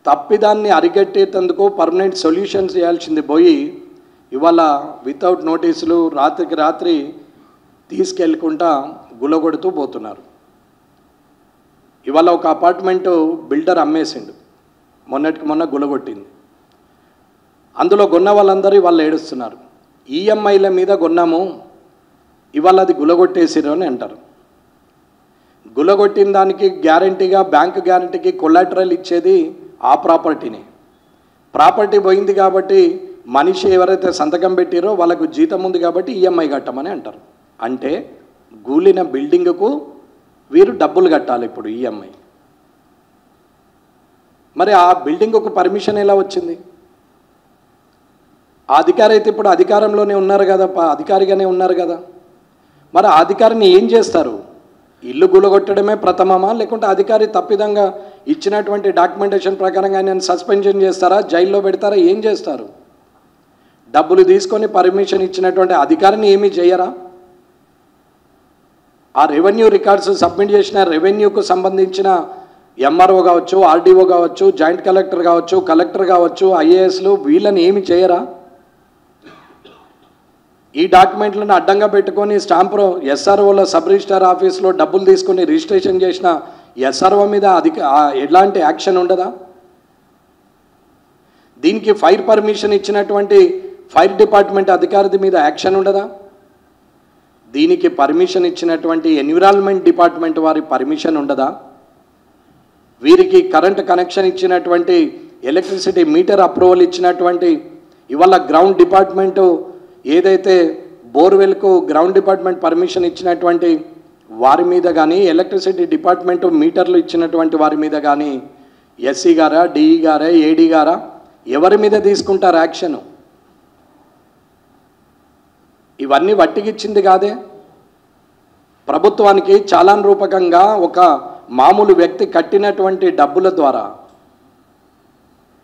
తప్పిదాన్ని అరికట్టేందుకు permanent solutions చేయాల్సింది పోయి ఇవాళ వితౌట్ నోటీసులు రాత్రికి రాత్రి తీసుకెళ్ళకుండా గులగొడుతూ పోతున్నారు. ఇవాళ ఒక అపార్ట్మెంటు బిల్డర్ అమ్మేసిండు, మొన్నటికి మొన్న గులగొట్టింది. అందులో కొన్న వాళ్ళందరూ ఇవాళ ఏడుస్తున్నారు. ఈఎంఐల మీద కొన్నాము, ఇవాళ అది గులగొట్టేసిరు అని అంటారు. గులగొట్టిన దానికి గ్యారంటీగా బ్యాంక్ గ్యారంటీకి కొలాటరల్ ఇచ్చేది ఆ ప్రాపర్టీని. ప్రాపర్టీ పోయింది కాబట్టి మనిషి ఎవరైతే సంతకం పెట్టిరో వాళ్ళకు జీతం ఉంది కాబట్టి ఈఎంఐ కట్టమని అంటారు. అంటే కూలిన బిల్డింగ్కు వీరు డబ్బులు కట్టాలి ఇప్పుడు ఈఎంఐ. మరి ఆ బిల్డింగ్కు పర్మిషన్ ఎలా వచ్చింది? ఆ అధికారి అయితే ఇప్పుడు అధికారంలోనే ఉన్నారు కదా, అధికారిగానే ఉన్నారు కదా. మరి ఆ అధికారిని ఏం చేస్తారు? ఇల్లు గులగొట్టడమే ప్రథమమా, లేకుంటే అధికారి తప్పిదంగా ఇచ్చినటువంటి డాక్యుమెంటేషన్ ప్రకారంగా ఆయన సస్పెన్షన్ చేస్తారా, జైల్లో పెడతారా, ఏం చేస్తారు? డబ్బులు తీసుకొని పర్మిషన్ ఇచ్చినటువంటి అధికారిని ఏమీ చేయరా? ఆ రెవెన్యూ రికార్డ్స్ సబ్మిట్ చేసిన రెవెన్యూకు సంబంధించిన ఎంఆర్ఓ కావచ్చు, ఆర్డీఓ కావచ్చు, జాయింట్ కలెక్టర్ కావచ్చు, కలెక్టర్ కావచ్చు, ఐఏఎస్లు వీళ్ళని ఏమి చేయరా? ఈ డాక్యుమెంట్లను అడ్డంగా పెట్టుకొని స్టాంపు ఎస్ఆర్ఓల సబ్ రిజిస్టార్ ఆఫీస్లో డబ్బులు తీసుకొని రిజిస్ట్రేషన్ చేసిన ఎస్ఆర్ఓ మీద ఎలాంటి యాక్షన్ ఉండదా? దీనికి ఫైర్ పర్మిషన్ ఇచ్చినటువంటి ఫైర్ డిపార్ట్మెంట్ అధికారి మీద యాక్షన్ ఉండదా? దీనికి పర్మిషన్ ఇచ్చినటువంటి ఎన్విరాన్మెంట్ డిపార్ట్మెంట్ వారి పర్మిషన్ ఉండదా? వీరికి కరెంట్ కనెక్షన్ ఇచ్చినటువంటి ఎలక్ట్రిసిటీ మీటర్ అప్రూవల్ ఇచ్చినటువంటి ఇవాళ గ్రౌండ్ డిపార్ట్మెంటు ఏదైతే బోర్వెల్కు గ్రౌండ్ డిపార్ట్మెంట్ పర్మిషన్ ఇచ్చినటువంటి వారి మీద కానీ, ఎలక్ట్రిసిటీ డిపార్ట్మెంటు మీటర్లు ఇచ్చినటువంటి వారి మీద కానీ ఎస్సీ గారా, డిఈ గారా, ఏడీ గారా, ఎవరి మీద తీసుకుంటారు యాక్షను? ఇవన్నీ వట్టికిచ్చింది కాదే. ప్రభుత్వానికి చాలాన్ రూపకంగా ఒక మామూలు వ్యక్తి కట్టినటువంటి డబ్బుల ద్వారా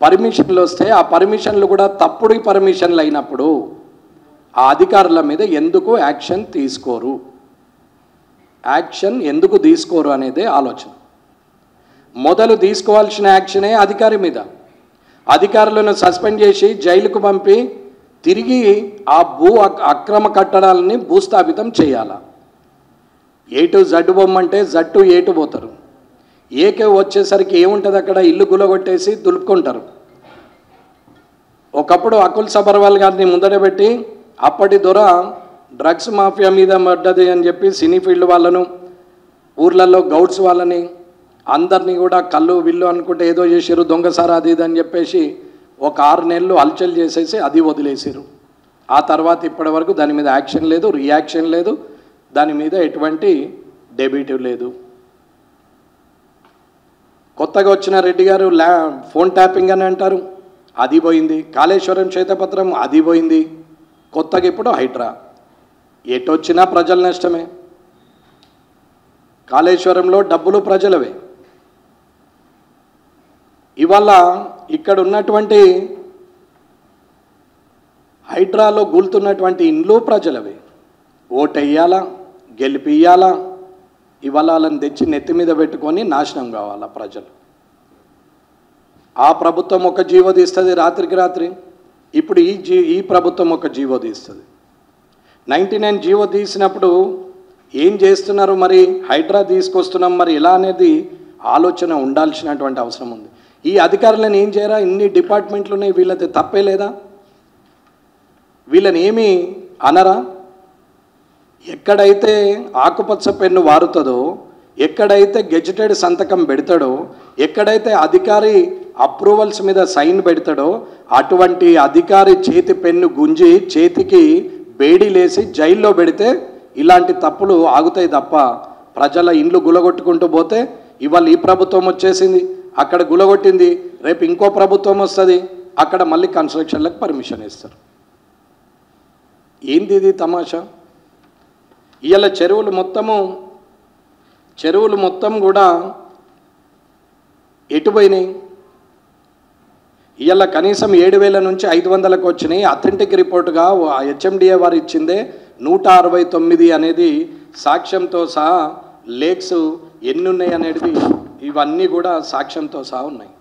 పర్మిషన్లు వస్తే ఆ పర్మిషన్లు కూడా తప్పుడు పర్మిషన్లు అయినప్పుడు ఆ అధికారుల మీద ఎందుకు యాక్షన్ తీసుకోరు? యాక్షన్ ఎందుకు తీసుకోరు అనేదే ఆలోచన. మొదలు తీసుకోవాల్సిన యాక్షనే అధికారి మీద. అధికారులను సస్పెండ్ చేసి జైలుకు పంపి తిరిగి ఆ అక్రమ కట్టడాలని భూస్థాపితం చేయాల. ఏ టు జడ్ బొమ్మంటే జడ్ టు ఏ టు పోతారు. ఏకే వచ్చేసరికి ఏముంటుంది అక్కడ? ఇల్లు గులగొట్టేసి దులుపుకుంటారు. ఒకప్పుడు అకుల్ సబర్వాల్ గారిని ముందర పెట్టి అప్పటి దొర డ్రగ్స్ మాఫియా మీద పడ్డది అని చెప్పి సినీ ఫీల్డ్ వాళ్ళను, ఊర్లలో గౌడ్స్ వాళ్ళని అందరినీ కూడా కళ్ళు విల్లు అనుకుంటే ఏదో చేసారు, దొంగసారా అది ఇది అని చెప్పేసి ఒక 6 నెలలు హల్చల్ చేసేసి అది వదిలేసారు. ఆ తర్వాత ఇప్పటి వరకు దాని మీద యాక్షన్ లేదు, రియాక్షన్ లేదు, దాని మీద ఎటువంటి డెబ్యూటివ్ లేదు. కొత్తగా వచ్చిన రెడ్డి గారు ఫోన్ ట్యాపింగ్ అని అంటారు, అది పోయింది. కాళేశ్వరం శ్వేతపత్రం అది పోయింది. కొత్తగా ఇప్పుడు హైడ్రా. ఎటొచ్చినా ప్రజల నష్టమే. కాళేశ్వరంలో డబ్బులు ప్రజలవే. ఇవాళ ఇక్కడ ఉన్నటువంటి హైడ్రాలో గూలుతున్నటువంటి ఇండ్లు ప్రజలవే. ఓటెయ్యాలా, గెలిపియ్యాలా, ఇవాళ వాళ్ళని తెచ్చి నెత్తి మీద పెట్టుకొని నాశనం కావాలా ప్రజలు. ఆ ప్రభుత్వం ఒక జీవో తీస్తుంది రాత్రికి రాత్రి. ఇప్పుడు ఈ ప్రభుత్వం ఒక జీవో తీస్తుంది. 99 జీవో తీసినప్పుడు ఏం చేస్తున్నారు? మరి హైడ్రా తీసుకొస్తున్నాం, మరి ఎలా అనేది ఆలోచన ఉండాల్సినటువంటి అవసరం ఉంది. ఈ అధికారులను ఏం చేయరా? ఇన్ని డిపార్ట్మెంట్లు ఉన్నాయి, వీళ్ళది తప్పే లేదా? వీళ్ళని ఏమీ అనరా? ఎక్కడైతే ఆకుపచ్చ పెన్ను వారుతుందో, ఎక్కడైతే గెజిటెడ్ సంతకం పెడతాడో, ఎక్కడైతే అధికారి అప్రూవల్స్ మీద సైన్ పెడతాడో అటువంటి అధికారి చేతి పెన్ను గుంజి చేతికి బేడీలేసి జైల్లో పెడితే ఇలాంటి తప్పులు ఆగుతాయి తప్ప ప్రజల ఇండ్లు గులగొట్టుకుంటూ పోతే ఇవాళ ఈ ప్రభుత్వం వచ్చేసింది, అక్కడ గులగొట్టింది, రేపు ఇంకో ప్రభుత్వం వస్తుంది, అక్కడ మళ్ళీ కన్స్ట్రక్షన్లకు పర్మిషన్ ఇస్తారు. ఏంది ఇది తమాషా? ఇవాళ చెరువులు మొత్తం కూడా ఎటుపోయినాయి? ఇవాళ కనీసం 7,000 నుంచి 500కు వచ్చినాయి. అథెంటిక్ రిపోర్టుగా హెచ్ఎండిఏ వారు ఇచ్చిందే 169 అనేది సాక్ష్యంతో సహా లేక్స్ ఎన్ని ఉన్నాయి అనేది ఇవన్నీ కూడా సాక్ష్యంతో సహా ఉన్నాయి.